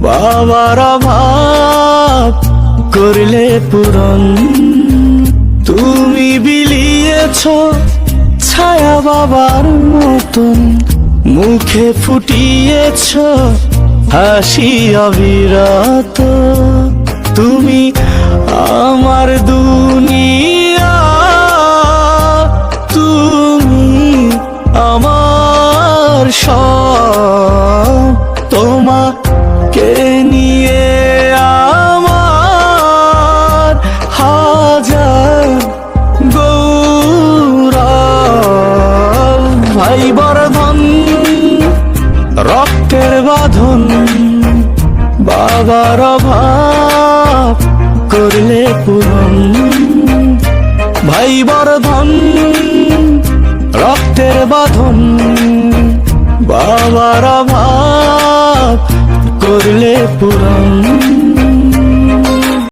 বাবার অভাব করলে পূরণ। তুমি বিলিয়েছ ছায়া বাবার মতন, মুখে ফুটিয়েছ হাসি অবিরত। তুমি আমার দুনিয়া, তুমি আমার সব। তোমাকে নিয়ে আমার হাজার গৌরব। ভাই বর্ধন রক্তের বাঁধন, বাবার অভাব করলে পূরণ। ভাই বর্ধন রক্তের বাঁধন, বাবার অভাব করলে পূরণ।